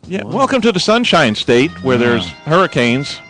Yeah, welcome to the Sunshine State, where there's hurricanes,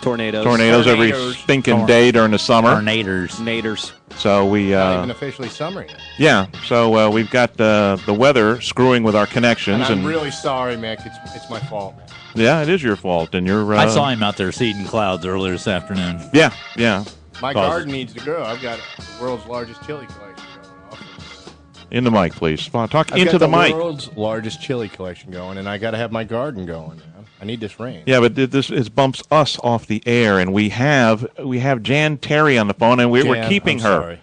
tornadoes every stinking day during the summer. Naders. So we not even officially summer yet. Yeah, so we've got the weather screwing with our connections. And I'm really sorry, Mick. It's my fault, man. Yeah, it is your fault, and you're. I saw him out there seeding clouds earlier this afternoon. Yeah. My garden needs to grow. I've got the world's largest chili collection going off. In the mic, please. Talk I've into got the mic. The world's largest chili collection going, and I got to have my garden going, man. I need this rain. Yeah, but this bumps us off the air, and we have Jan Terri on the phone, and we're keeping her. Sorry.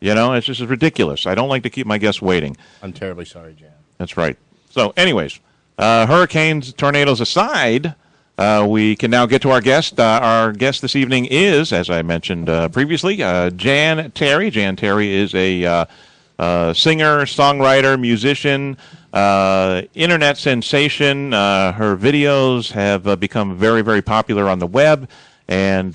You know, it's just ridiculous. I don't like to keep my guests waiting. I'm terribly sorry, Jan. That's right. So, anyways, hurricanes, tornadoes aside, we can now get to our guest. Our guest this evening is, as I mentioned previously, Jan Terri. Jan Terri is a singer, songwriter, musician, internet sensation. Her videos have become very, very popular on the web. And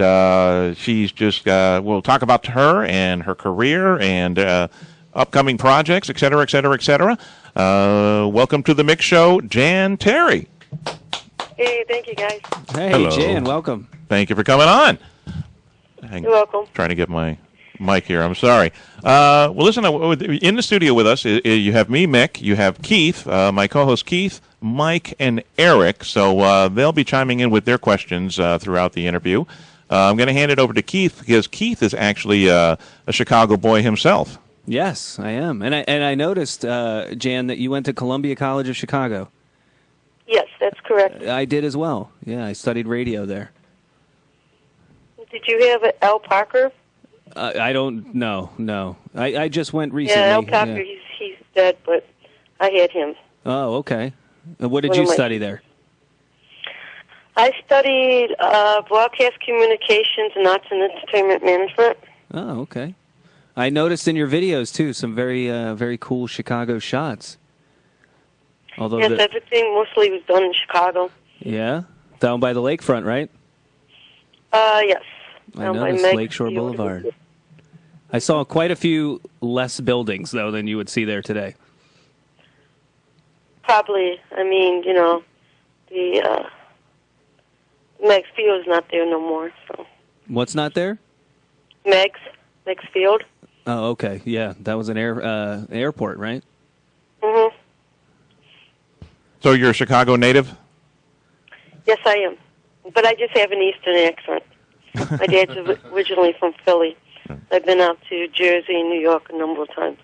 she's just, we'll talk about her and her career and upcoming projects, et cetera, et cetera, et cetera. Welcome to the Mix Show, Jan Terri. Hey, thank you, guys. Hey, hello. Jan, welcome. Thank you for coming on. You're welcome. Trying to get my mic here. I'm sorry. Well, listen, in the studio with us, you have me, Mick. You have Keith, my co-host Keith, Mike, and Eric. So they'll be chiming in with their questions throughout the interview. I'm going to hand it over to Keith because Keith is actually a Chicago boy himself. Yes, I am. And I noticed, Jan, that you went to Columbia College of Chicago. Yes, that's correct. I did as well. Yeah, I studied radio there. Did you have Al Parker? I don't know. No, I just went recently. Yeah, Al Parker. Yeah. He's dead, but I had him. Oh, okay. What did you study there? I studied broadcast communications and arts and entertainment management. Oh, okay. I noticed in your videos too some very cool Chicago shots. Although yes, everything mostly was done in Chicago. Yeah, down by the lakefront, right? Yes. I noticed Lakeshore Boulevard. I saw quite a few less buildings, though, than you would see there today. Probably. I mean, you know, the Meg's Field's not there no more. So. What's not there? Meg's Field. Oh, okay. Yeah, that was an airport, right? Mm-hmm. So you're a Chicago native? Yes, I am. But I just have an Eastern accent. My dad's originally from Philly. I've been out to Jersey and New York a number of times.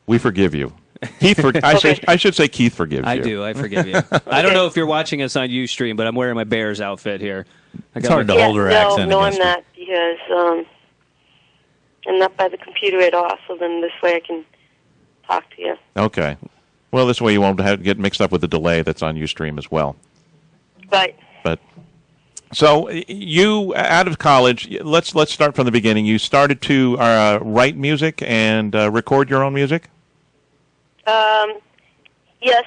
We forgive you. Keith, I should say Keith forgives you. I do. I forgive you. I don't know if you're watching us on Ustream, but I'm wearing my Bears outfit here. It's hard to hold her accent. No, I'm not, because I'm not by the computer at all, so then this way I can talk to you. Okay. Well, this way you won't get mixed up with the delay that's on Ustream as well. Right. But so you, out of college, let's start from the beginning. You started to write music and record your own music? Yes.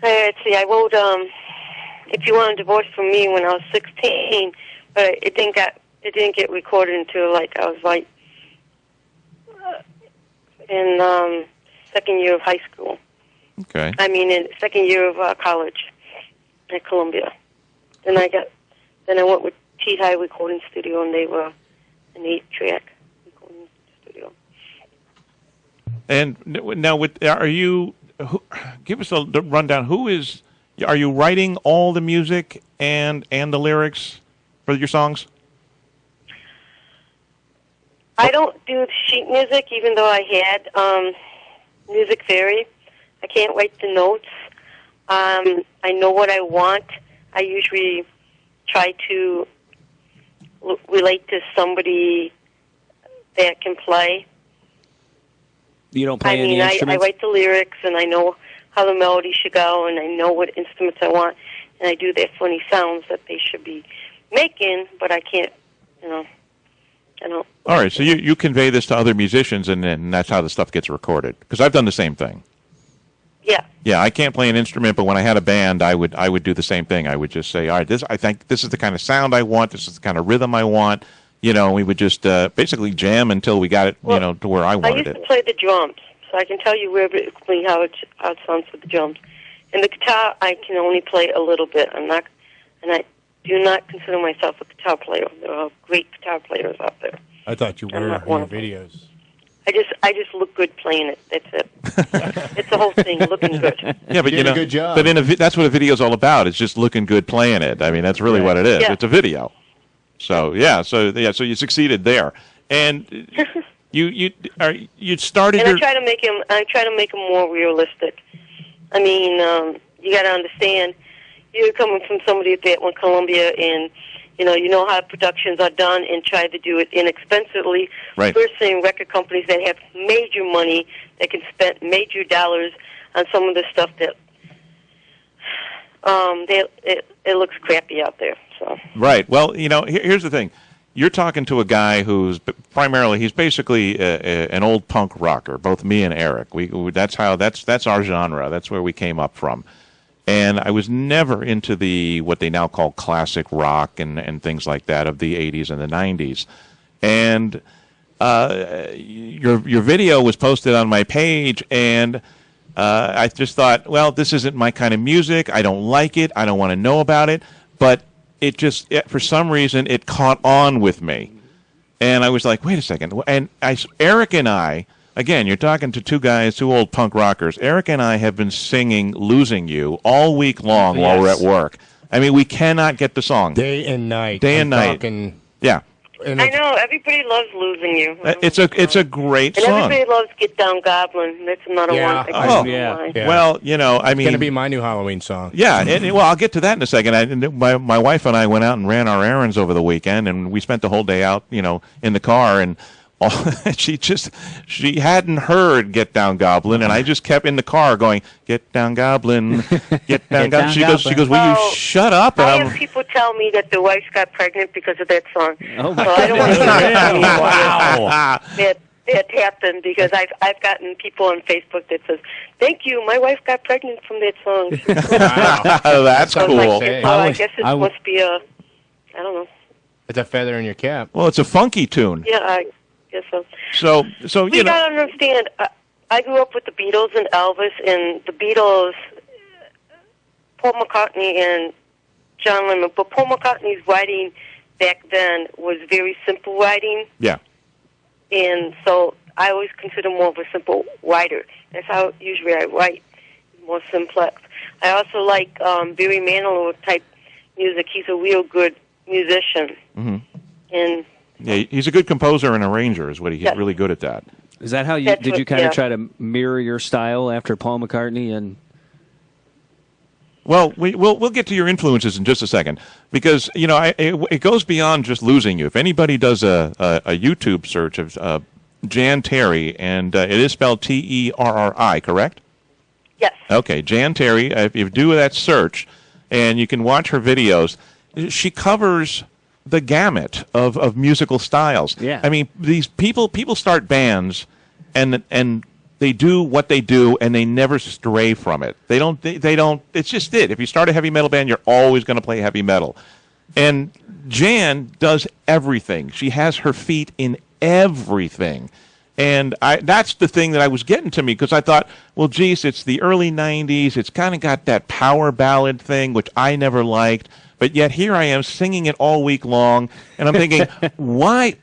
Let's see, I wrote If You Want a Divorce From Me when I was 16, but it didn't get recorded until like I was like in second year of high school. Okay. I mean, in second year of college at Columbia. Then I went with T-High Recording Studio, and they were an 8-track recording studio. And now, give us a rundown. Are you writing all the music and the lyrics for your songs? I don't do sheet music, even though I had music theory. I can't write the notes. I know what I want. I usually try to relate to somebody that can play. You don't play any instruments? I write the lyrics, and I know how the melody should go, and I know what instruments I want, and I do their funny sounds that they should be making, but I can't, I don't. All right, so you convey this to other musicians, and then that's how the stuff gets recorded. Because I've done the same thing. Yeah. Yeah, I can't play an instrument, but when I had a band, I would do the same thing. I would just say, all right, I think this is the kind of sound I want. This is the kind of rhythm I want. We would just basically jam until we got it, to where I wanted it. I used to play the drums, so I can tell you rhythmically how it sounds with the drums. And the guitar, I can only play a little bit. And I do not consider myself a guitar player. There are great guitar players out there. I thought you were in your videos. I just look good playing it. That's it. It's the whole thing, looking good. Yeah, but you did a good job. But that's what a video's all about. It's just looking good playing it. I mean, that's really what it is. Yeah. It's a video. So so you succeeded there, and you started. And I try to make him more realistic. I mean, you got to understand, you're coming from somebody that went Columbia, and you know how productions are done, and try to do it inexpensively. Right. Versus record companies that have major money, that can spend major dollars on some of the stuff that it looks crappy out there. So. Right. Well, here's the thing. You're talking to a guy who's he's basically an old punk rocker. Both me and Eric. That's our genre. That's where we came up from. And I was never into what they now call classic rock and things like that of the 80s and the 90s. And your video was posted on my page, and I just thought, well, this isn't my kind of music. I don't like it. I don't want to know about it. But for some reason, it caught on with me. And I was like, wait a second. And Eric and I, again, you're talking to two old punk rockers. Eric and I have been singing Losing You all week long while we're at work. I mean, we cannot get the song. Day and night. Yeah. And I know, everybody loves Losing You. It's a great and song. everybody loves Get Down Goblin. That's another one. Yeah. Well, I mean, it's going to be my new Halloween song. Yeah, well, I'll get to that in a second. My wife and I went out and ran our errands over the weekend, and we spent the whole day out, in the car, and she hadn't heard Get Down Goblin, and I just kept in the car going, Get Down Goblin, Get Down Goblin. She goes, will you shut up? And I have people tell me that their wives got pregnant because of that song. Oh my so I don't want to Wow. that happened, because I've gotten people on Facebook that says, thank you, my wife got pregnant from that song. Wow. That's cool. Like, I guess it must be I don't know. It's a feather in your cap. Well, it's a funky tune. Yeah, I guess so. So you got to understand, I grew up with the Beatles and Elvis, and the Beatles, Paul McCartney and John Lennon. But Paul McCartney's writing back then was very simple writing. Yeah. And so I always consider more of a simple writer. That's how usually I write, more simplex. I also like Barry Manilow type music. He's a real good musician. Mm-hmm. And yeah, he's a good composer and arranger. He's really good at that. Is that how did you kind of try to mirror your style after Paul McCartney and? Well, we'll get to your influences in just a second, because it goes beyond just Losing You. If anybody does a YouTube search of Jan Terri, and it is spelled Terri, correct? Yes. Okay, Jan Terri. If you do that search, and you can watch her videos, she covers the gamut of musical styles. Yeah. I mean, these people start bands, and they do what they do, and they never stray from it. They don't. It's just it. If you start a heavy metal band, you're always going to play heavy metal. And Jan does everything. She has her feet in everything. And that's the thing that I was getting to me, because I thought, well, geez, it's the early 90s. It's kind of got that power ballad thing, which I never liked. But yet here I am singing it all week long, and I'm thinking, why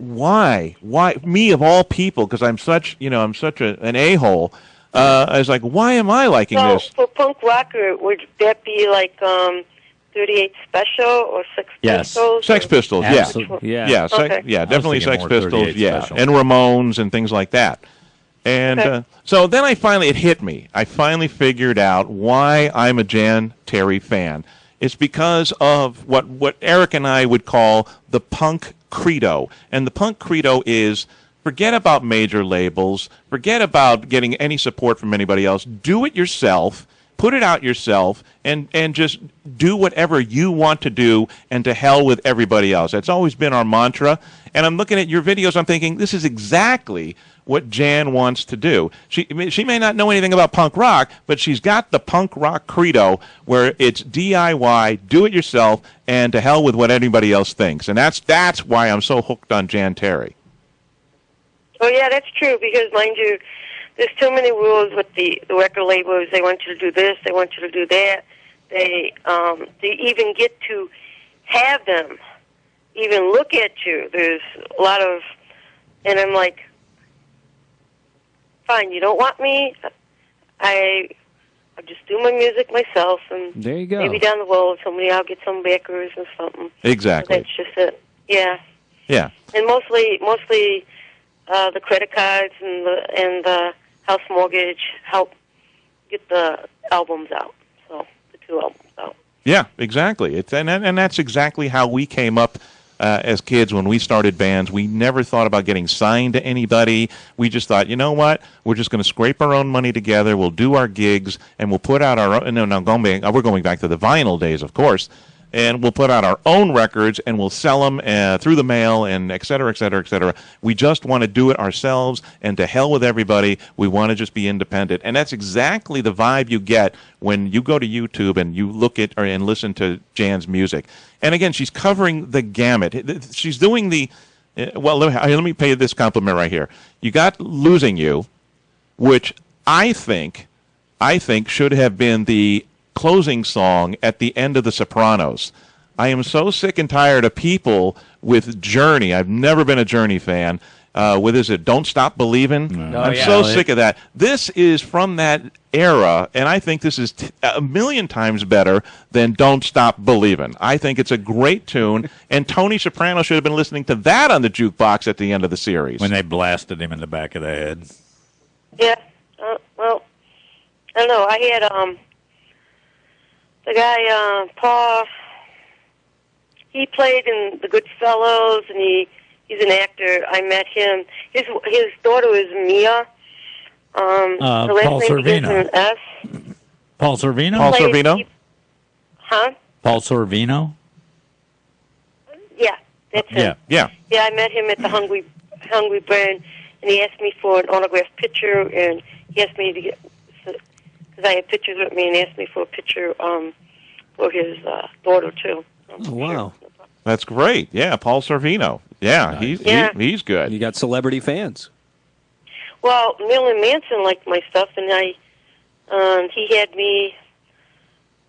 me of all people? Because I'm such an a-hole. I was like, why am I liking this? For punk rocker, would that be like 38 Special or Sex Pistols? Sex Pistols, yeah. Absolutely. Yeah, definitely Sex Pistols, Special. and Ramones and things like that. And so then it hit me. I finally figured out why I'm a Jan Terri fan. It's because of what Eric and I would call the punk credo. And the punk credo is, forget about major labels, forget about getting any support from anybody else, do it yourself, put it out yourself, and just do whatever you want to do, and to hell with everybody else. That's always been our mantra. And I'm looking at your videos, I'm thinking, this is exactly what Jan wants to do. She may not know anything about punk rock, but she's got the punk rock credo where it's DIY, do it yourself, and to hell with what anybody else thinks. And that's why I'm so hooked on Jan Terri. Oh, yeah, that's true, because, mind you, there's too many rules with the record labels. They want you to do this. They want you to do that. They even get to have them even look at you. There's a lot of, and I'm like, fine, you don't want me. I'll just do my music myself, and there you go. maybe down the road, I'll get some backers or something. Exactly. That's just it. Yeah. Yeah. And mostly, the credit cards and the house mortgage help get the albums out. So the 2 albums out. Yeah, exactly. And that's exactly how we came up as kids when we started bands. We never thought about getting signed to anybody. We just thought, you know what? We're just going to scrape our own money together. We'll do our gigs, and we'll put out our own. We're going back to the vinyl days, of course. And we'll put out our own records, and we'll sell them through the mail, and et cetera, et cetera, et cetera. We just want to do it ourselves, and to hell with everybody. We want to just be independent. And that's exactly the vibe you get when you go to YouTube and you look at and listen to Jan's music. And again, she's covering the gamut. She's doing the, let me pay you this compliment right here. You got Losing You, which I think should have been the closing song at the end of The Sopranos. I am so sick and tired of people with Journey. I've never been a Journey fan. Is it Don't Stop Believin'? I'm so sick of that. This is from that era, and I think this is a million times better than Don't Stop Believin'. I think it's a great tune, and Tony Soprano should have been listening to that on the jukebox at the end of the series. When they blasted him in the back of the head. Yeah. Well, I don't know. I had the guy Paul. He played in The Goodfellas, and he's an actor. I met him. His daughter is Mia. The last Paul name begins with Sorvino. an S. Paul Sorvino? Paul Sorvino? Huh? Paul Sorvino? Yeah, that's him. Yeah. Yeah, I met him at the Hungry Brain, and he asked me for an autographed picture, and he asked me to get, because I had pictures with me, and asked me for a picture for his daughter, too. Oh, wow. That's great. Yeah, Paul Sorvino. Yeah, he's good. You got celebrity fans. Well, Marilyn Manson liked my stuff, and he had me.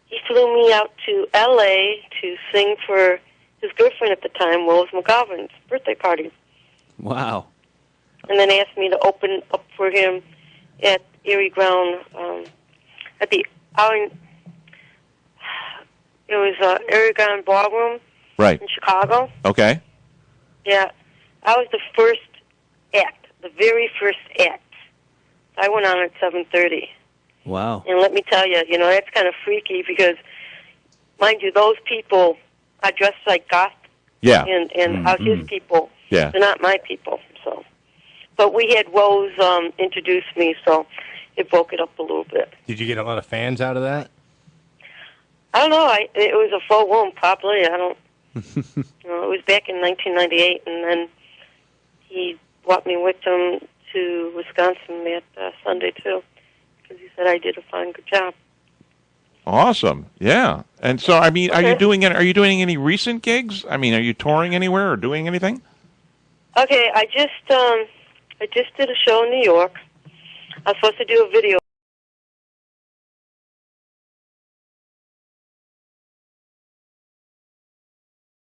He flew me out to L.A. to sing for his girlfriend at the time, Rose McGovern's birthday party. Wow. And then asked me to open up for him at Erie Ground at the it was Erie Ground Ballroom in Chicago. Okay. Yeah, I was the first act, the very first act. I went on at 7:30. Wow. And let me tell you, that's kind of freaky because, mind you, those people are dressed like goth. Yeah. And are his people. Yeah. They're not my people. So, but we had Rose introduce me, so it broke it up a little bit. Did you get a lot of fans out of that? I don't know. It was a full room, probably. I don't. It was back in 1998, and then he brought me with him to Wisconsin that Sunday too, because he said I did a fine, good job. Awesome. Yeah. And so, I mean, are you doing any recent gigs? I mean, are you touring anywhere or doing anything? Okay, I just did a show in New York. I was supposed to do a video